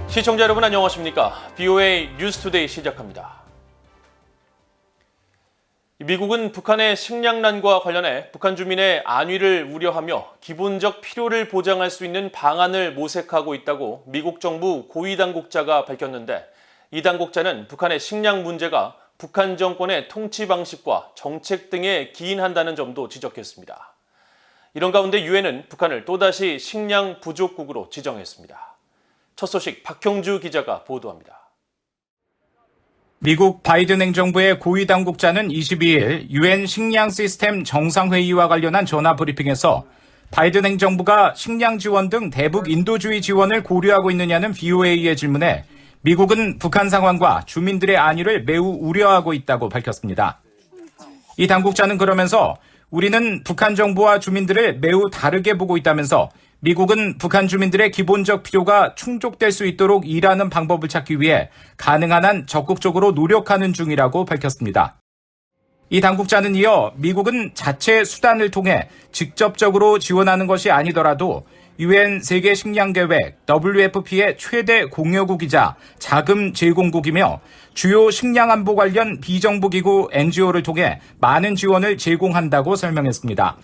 시청자 여러분 안녕하십니까? BOA 뉴스투데이 시작합니다. 미국은 북한의 식량난과 관련해 북한 주민의 안위를 우려하며 기본적 필요를 보장할 수 있는 방안을 모색하고 있다고 미국 정부 고위 당국자가 밝혔는데, 이 당국자는 북한의 식량 문제가 북한 정권의 통치 방식과 정책 등에 기인한다는 점도 지적했습니다. 이런 가운데 유엔은 북한을 또다시 식량 부족국으로 지정했습니다. 첫 소식 박형주 기자가 보도합니다. 미국 바이든 행정부의 고위 당국자는 22일 유엔 식량 시스템 정상회의와 관련한 전화 브리핑에서 바이든 행정부가 식량 지원 등 대북 인도주의 지원을 고려하고 있느냐는 BOA의 질문에 미국은 북한 상황과 주민들의 안위를 매우 우려하고 있다고 밝혔습니다. 이 당국자는 그러면서 우리는 북한 정부와 주민들을 매우 다르게 보고 있다면서 미국은 북한 주민들의 기본적 필요가 충족될 수 있도록 일하는 방법을 찾기 위해 가능한 한 적극적으로 노력하는 중이라고 밝혔습니다. 이 당국자는 이어 미국은 자체 수단을 통해 직접적으로 지원하는 것이 아니더라도 유엔 세계 식량 계획 WFP의 최대 공여국이자 자금 제공국이며 주요 식량 안보 관련 비정부 기구 NGO를 통해 많은 지원을 제공한다고 설명했습니다.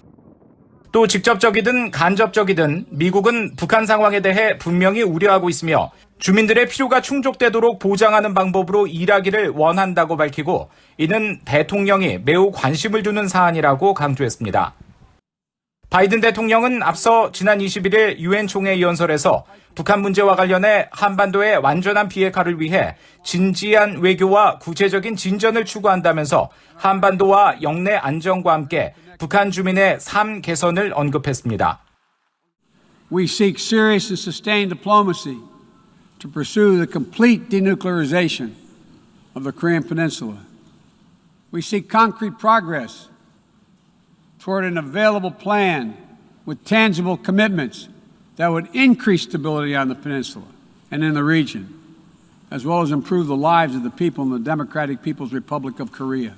또 직접적이든 간접적이든 미국은 북한 상황에 대해 분명히 우려하고 있으며 주민들의 필요가 충족되도록 보장하는 방법으로 일하기를 원한다고 밝히고, 이는 대통령이 매우 관심을 두는 사안이라고 강조했습니다. 바이든 대통령은 앞서 지난 21일 유엔 총회 연설에서 북한 문제와 관련해 한반도의 완전한 비핵화를 위해 진지한 외교와 구체적인 진전을 추구한다면서 한반도와 영내 안정과 함께 북한 주민의 삶 개선을 언급했습니다. We seek serious and sustained diplomacy to pursue the complete denuclearization of the Korean Peninsula. We seek concrete progress toward an available plan with tangible commitments that would increase stability on the peninsula and in the region, as well as improve the lives of the people in the Democratic People's Republic of Korea.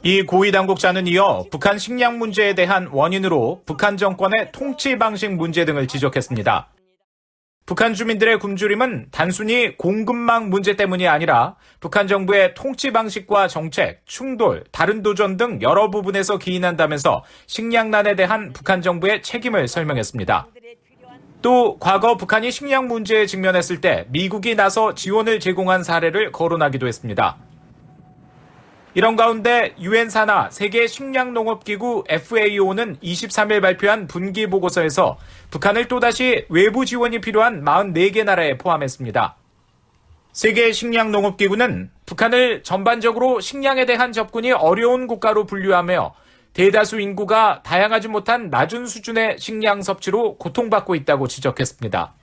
이 고위 당국자는 이어 북한 식량 문제에 대한 원인으로 북한 정권의 통치 방식 문제 등을 지적했습니다. 북한 주민들의 굶주림은 단순히 공급망 문제 때문이 아니라 북한 정부의 통치 방식과 정책, 충돌, 다른 도전 등 여러 부분에서 기인한다면서 식량난에 대한 북한 정부의 책임을 설명했습니다. 또 과거 북한이 식량 문제에 직면했을 때 미국이 나서 지원을 제공한 사례를 거론하기도 했습니다. 이런 가운데 유엔 산하 세계 식량농업기구 FAO는 23일 발표한 분기 보고서에서 북한을 또다시 외부 지원이 필요한 44개 나라에 포함했습니다. 세계 식량농업기구는 북한을 전반적으로 식량에 대한 접근이 어려운 국가로 분류하며 대다수 인구가 다양하지 못한 낮은 수준의 식량 섭취로 고통받고 있다고 지적했습니다.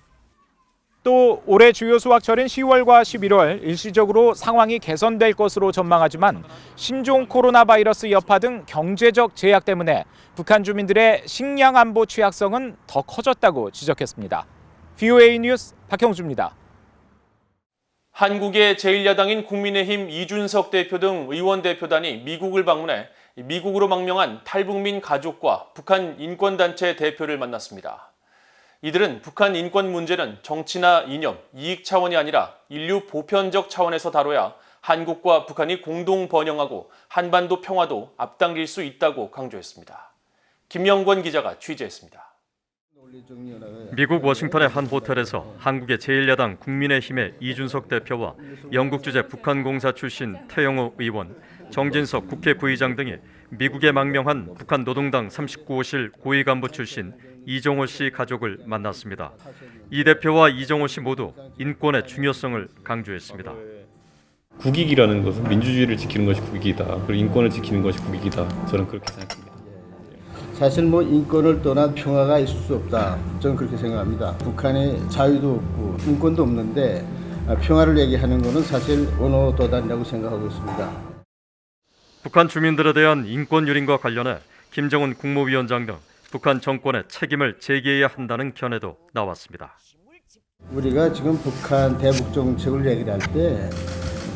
또 올해 주요 수확철인 10월과 11월 일시적으로 상황이 개선될 것으로 전망하지만 신종 코로나 바이러스 여파 등 경제적 제약 때문에 북한 주민들의 식량 안보 취약성은 더 커졌다고 지적했습니다. BOA 뉴스 박형주입니다. 한국의 제1야당인 국민의힘 이준석 대표 등 의원 대표단이 미국을 방문해 미국으로 망명한 탈북민 가족과 북한 인권단체 대표를 만났습니다. 이들은 북한 인권 문제는 정치나 이념, 이익 차원이 아니라 인류 보편적 차원에서 다뤄야 한국과 북한이 공동 번영하고 한반도 평화도 앞당길 수 있다고 강조했습니다. 김영권 기자가 취재했습니다. 미국 워싱턴의 한 호텔에서 한국의 제1야당 국민의힘의 이준석 대표와 영국 주재 북한공사 출신 태영호 의원, 정진석 국회 부의장 등이 미국에 망명한 북한 노동당 39호실 고위 간부 출신 이종호 씨 가족을 만났습니다. 이 대표와 이종호 씨 모두 인권의 중요성을 강조했습니다. 국익이라는 것은 민주주의를 지키는 것이 국익이다. 그리고 인권을 지키는 것이 국익이다. 저는 그렇게 생각합니다. 사실 인권을 떠난 평화가 있을 수 없다. 저는 그렇게 생각합니다. 북한에 자유도 없고 인권도 없는데 평화를 얘기하는 것은 사실 언어 도단이라고 생각하고 있습니다. 북한 주민들에 대한 인권 유린과 관련해 김정은 국무위원장 등 북한 정권의 책임을 제기해야 한다는 견해도 나왔습니다. 우리가 지금 북한 대북 정책을 얘기를 할 때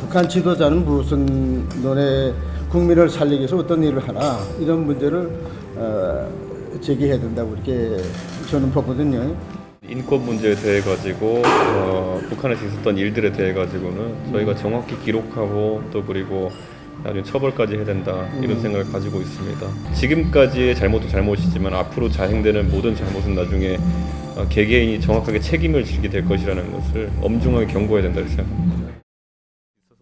북한 지도자는 무슨 너네 국민을 살리기 위해서 어떤 일을 하나 이런 문제를 제기해야 된다고 이렇게 저는 보거든요. 인권 문제에 대해 가지고 북한에서 있었던 일들에 대해 가지고는 저희가 정확히 기록하고 또 그리고 나중에 처벌까지 해야 된다 이런 생각을 가지고 있습니다. 지금까지의 잘못도 잘못이지만 앞으로 자행되는 모든 잘못은 나중에 개개인이 정확하게 책임을 지게 될 것이라는 것을 엄중하게 경고해야 된다고 생각합니다.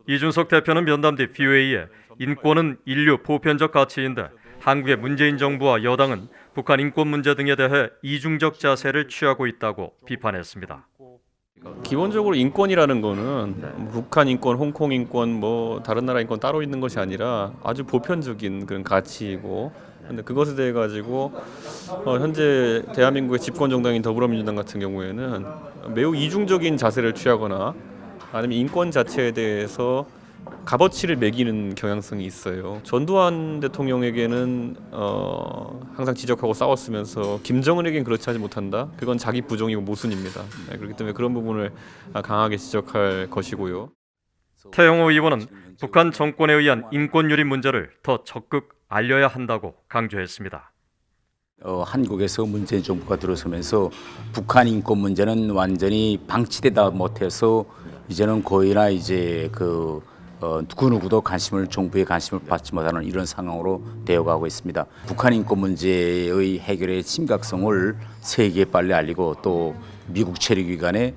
이준석 대표는 면담 뒤 BOA에 인권은 인류 보편적 가치인데 한국의 문재인 정부와 여당은 북한 인권 문제 등에 대해 이중적 자세를 취하고 있다고 비판했습니다. 기본적으로 인권이라는 거는 북한 인권, 홍콩 인권, 뭐 다른 나라 인권 따로 있는 것이 아니라 아주 보편적인 그런 가치이고, 근데 그것에 대해 가지고 현재 대한민국의 집권 정당인 더불어민주당 같은 경우에는 매우 이중적인 자세를 취하거나 아니면 인권 자체에 대해서 값어치를 매기는 경향성이 있어요. 전두환 대통령에게는 항상 지적하고 싸웠으면서 김정은에겐 그렇지 하지 못한다. 그건 자기 부정이고 모순입니다. 그렇기 때문에 그런 부분을 강하게 지적할 것이고요. 태영호 의원은 북한 정권에 의한 인권 유린 문제를 더 적극 알려야 한다고 강조했습니다. 한국에서 문재인 정부가 들어서면서 북한 인권 문제는 완전히 방치되다 못해서 이제는 거의나 이제 누구누구도 정부의 관심을 받지 못하는 이런 상황으로 되어가고 있습니다. 북한 인권 문제의 해결의 심각성을 세계에 빨리 알리고 또 미국 체류기간에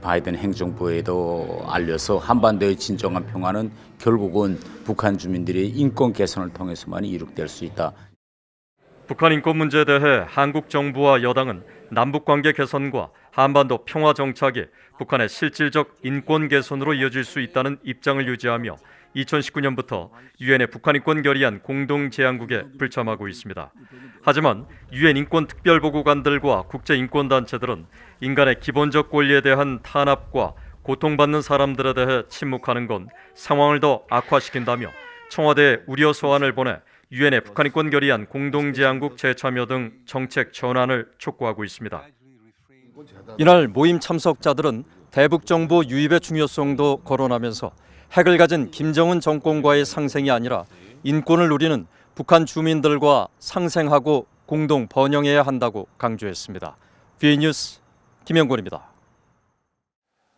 바이든 행정부에도 알려서 한반도의 진정한 평화는 결국은 북한 주민들의 인권 개선을 통해서만 이룩될 수 있다. 북한 인권 문제에 대해 한국 정부와 여당은 남북관계 개선과 한반도 평화 정착이 북한의 실질적 인권 개선으로 이어질 수 있다는 입장을 유지하며 2019년부터 유엔의 북한 인권 결의안 공동 제안국에 불참하고 있습니다. 하지만 유엔 인권 특별보고관들과 국제 인권 단체들은 인간의 기본적 권리에 대한 탄압과 고통받는 사람들에 대해 침묵하는 건 상황을 더 악화시킨다며 청와대에 우려 소환을 보내 유엔의 북한 인권 결의안 공동 제안국 재참여 등 정책 전환을 촉구하고 있습니다. 이날 모임 참석자들은 대북 정부 유입의 중요성도 거론하면서 핵을 가진 김정은 정권과의 상생이 아니라 인권을 누리는 북한 주민들과 상생하고 공동 번영해야 한다고 강조했습니다. BA 뉴스 김영권입니다.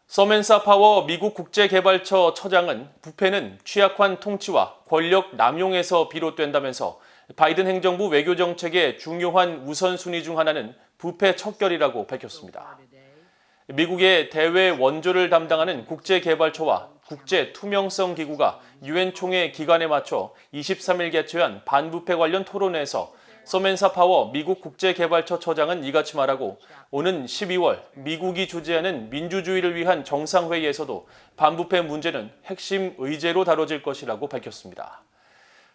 서멘사 파워 미국 국제개발처 처장은 부패는 취약한 통치와 권력 남용에서 비롯된다면서 바이든 행정부 외교정책의 중요한 우선순위 중 하나는 부패 척결이라고 밝혔습니다. 미국의 대외 원조를 담당하는 국제개발처와 국제투명성기구가 유엔 총회 기간에 맞춰 23일 개최한 반부패 관련 토론회에서 서멘사 파워 미국 국제개발처 처장은 이같이 말하고 오는 12월 미국이 주재하는 민주주의를 위한 정상회의에서도 반부패 문제는 핵심 의제로 다뤄질 것이라고 밝혔습니다.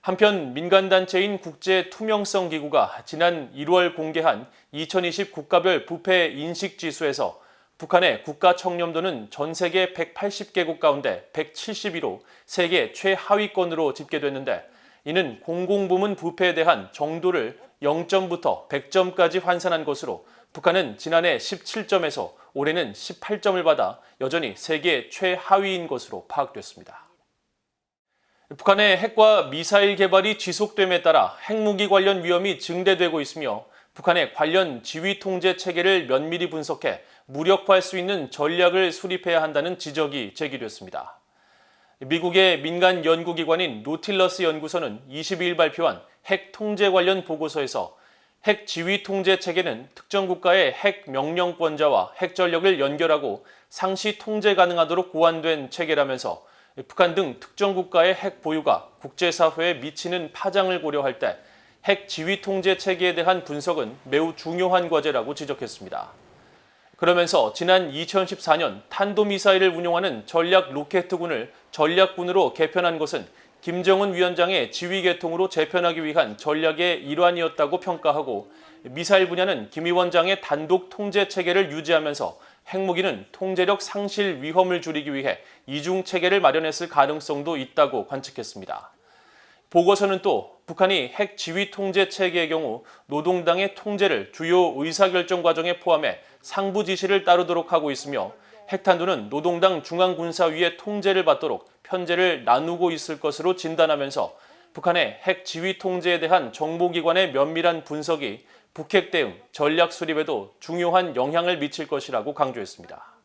한편 민간단체인 국제투명성기구가 지난 1월 공개한 2020 국가별 부패 인식지수에서 북한의 국가 청렴도는 전 세계 180개국 가운데 171호, 세계 최하위권으로 집계됐는데 이는 공공부문 부패에 대한 정도를 0점부터 100점까지 환산한 것으로 북한은 지난해 17점에서 올해는 18점을 받아 여전히 세계 최하위인 것으로 파악됐습니다. 북한의 핵과 미사일 개발이 지속됨에 따라 핵무기 관련 위험이 증대되고 있으며 북한의 관련 지휘 통제 체계를 면밀히 분석해 무력화할 수 있는 전략을 수립해야 한다는 지적이 제기됐습니다. 미국의 민간 연구기관인 노틸러스 연구소는 22일 발표한 핵 통제 관련 보고서에서 핵 지휘 통제 체계는 특정 국가의 핵 명령권자와 핵 전력을 연결하고 상시 통제 가능하도록 고안된 체계라면서 북한 등 특정 국가의 핵 보유가 국제사회에 미치는 파장을 고려할 때 핵 지휘 통제 체계에 대한 분석은 매우 중요한 과제라고 지적했습니다. 그러면서 지난 2014년 탄도미사일을 운용하는 전략 로켓군을 전략군으로 개편한 것은 김정은 위원장의 지휘 계통으로 재편하기 위한 전략의 일환이었다고 평가하고 미사일 분야는 김 위원장의 단독 통제 체계를 유지하면서 핵무기는 통제력 상실 위험을 줄이기 위해 이중 체계를 마련했을 가능성도 있다고 관측했습니다. 보고서는 또 북한이 핵 지휘 통제 체계의 경우 노동당의 통제를 주요 의사결정 과정에 포함해 상부 지시를 따르도록 하고 있으며 핵탄두는 노동당 중앙군사위의 통제를 받도록 편제를 나누고 있을 것으로 진단하면서 북한의 핵 지휘 통제에 대한 정보기관의 면밀한 분석이 북핵 대응, 전략 수립에도 중요한 영향을 미칠 것이라고 강조했습니다.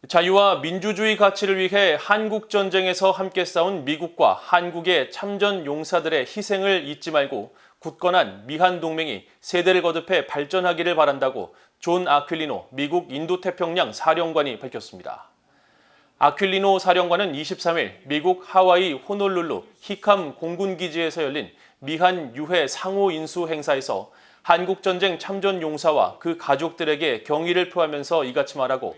자유와 민주주의 가치를 위해 한국전쟁에서 함께 싸운 미국과 한국의 참전 용사들의 희생을 잊지 말고 굳건한 미한 동맹이 세대를 거듭해 발전하기를 바란다고 존 아퀼리노 미국 인도태평양 사령관이 밝혔습니다. 아퀼리노 사령관은 23일 미국 하와이 호놀룰루 히캄 공군기지에서 열린 미한 유해 상호 인수 행사에서 한국전쟁 참전 용사와 그 가족들에게 경의를 표하면서 이같이 말하고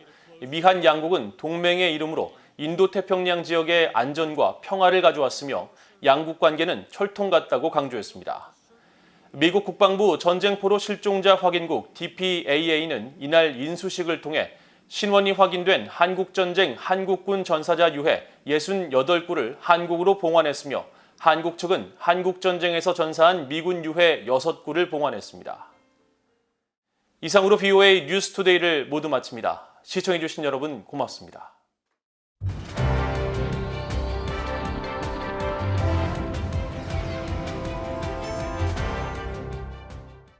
미한 양국은 동맹의 이름으로 인도태평양 지역의 안전과 평화를 가져왔으며 양국 관계는 철통 같다고 강조했습니다. 미국 국방부 전쟁포로 실종자 확인국 DPAA는 이날 인수식을 통해 신원이 확인된 한국전쟁 한국군 전사자 유해 68구를 한국으로 봉환했으며 한국 측은 한국전쟁에서 전사한 미군 유해 6구를 봉환했습니다. 이상으로 VOA 뉴스투데이를 모두 마칩니다. 시청해주신 여러분 고맙습니다.